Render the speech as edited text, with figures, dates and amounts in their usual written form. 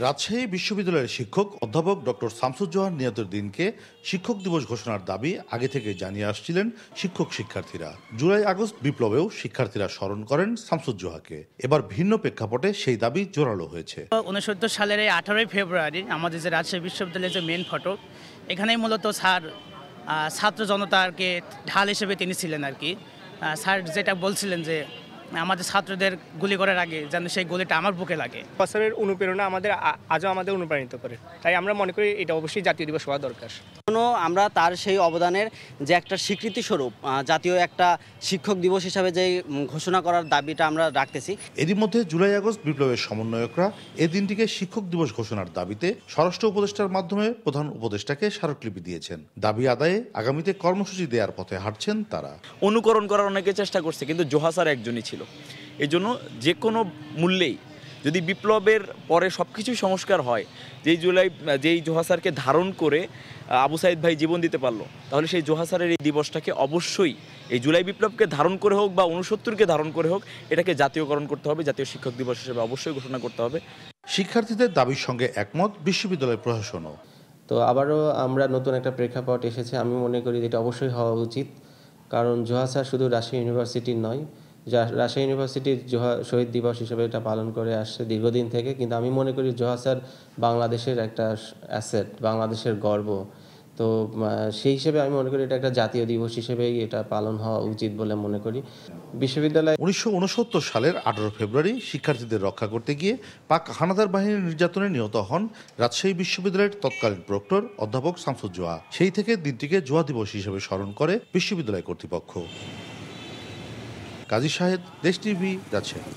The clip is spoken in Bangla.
রাজশাহী বিশ্ববিদ্যালয়ের শিক্ষক অধ্যাপক ডক্টর শামসুজ্জোহা নিহতের দিনকে শিক্ষক দিবস ঘোষণার দাবি আগে থেকে জানিয়ে আসছিলেন শিক্ষক শিক্ষার্থীরা। জুলাই আগস্ট বিপ্লবেও শিক্ষার্থীরা স্মরণ করেন শামসুজ্জোহাকে। এবার ভিন্ন প্রেক্ষাপটে সেই দাবি জোরালো হয়েছে। 1969 সালের 18 ফেব্রুয়ারি আমাদের যে রাজশাহী বিশ্ববিদ্যালয়ের যে মেন ফটক, এখানেই মূলত স্যার ছাত্র জনতাকে ঢাল হিসেবে তিনি ছিলেন আর কি। স্যার যেটা বলছিলেন যে আমাদের ছাত্রদের গুলি করার আগে যেন সেই গুলিটা আমার বুকে লাগে। বছরের অনুপ্রেরণা আজও আমাদের অনুপ্রাণিত করে, তাই আমরা মনে করি এটা অবশ্যই জাতীয় দিবস হওয়া দরকার। আমরা তার সেই অবদানের যে একটা স্বীকৃতি স্বরূপ জাতীয় একটা শিক্ষক দিবস হিসাবে যে ঘোষণা করার দাবিটা আমরা রাখতেছি। এরই মধ্যে জুলাই আগস্ট বিপ্লবের সমন্বয়করা এই দিনটিকে শিক্ষক দিবস ঘোষণার দাবিতে স্বরাষ্ট্র উপদেষ্টার মাধ্যমে প্রধান উপদেষ্টাকে স্মারকলিপি দিয়েছেন। দাবি আদায়ে আগামীতে কর্মসূচি দেওয়ার পথে হাঁটছেন তারা। অনুকরণ করার অনেকে চেষ্টা করছে, কিন্তু জোহা স্যার একজনই ছিল। এই জন্য যে কোনো মূল্যেই যদি বিপ্লবের পরে সব কিছুই সংস্কার হয়, যেই জোহা স্যারকে ধারণ করে আবু সাইদ ভাই জীবন দিতে পারলো, তাহলে সেই জোহা স্যারের এই দিবসটাকে অবশ্যই এই জুলাই বিপ্লবকে ধারণ করে হোক বা 69কে ধারণ করে হোক, এটাকে জাতীয়করণ করতে হবে, জাতীয় শিক্ষক দিবস হিসেবে অবশ্যই ঘোষণা করতে হবে। শিক্ষার্থীদের দাবির সঙ্গে একমত বিশ্ববিদ্যালয় প্রশাসনও। তো আবারও আমরা নতুন একটা প্রেক্ষাপট এসেছে, আমি মনে করি এটা অবশ্যই হওয়া উচিত। কারণ জোহা স্যার শুধু রাজশাহী ইউনিভার্সিটির নয়, রাজশাহী ইউনিভার্সিটির জোহা শহীদ দিবস হিসেবে এটা পালন করে আসছে দীর্ঘদিন থেকে, কিন্তু আমি মনে করি জোহা স্যার বাংলাদেশের একটা অ্যাসেট, বাংলাদেশের গর্ব। তো সেই হিসেবে আমি মনে করি এটা একটা জাতীয় দিবস হিসেবেই এটা পালন হওয়া উচিত বলে মনে করি। বিশ্ববিদ্যালয় 1969 সালের 18 ফেব্রুয়ারি শিক্ষার্থীদের রক্ষা করতে গিয়ে পাক হানাদার বাহিনীর নির্যাতনে নিহত হন রাজশাহী বিশ্ববিদ্যালয়ের তৎকালীন প্রক্টর অধ্যাপক শামসুজ্জোহা। সেই থেকে দিনটিকে জোহা দিবস হিসেবে স্মরণ করে বিশ্ববিদ্যালয় কর্তৃপক্ষ। কাজী শাহেদ, দেশ টিভি, রাজশাহী।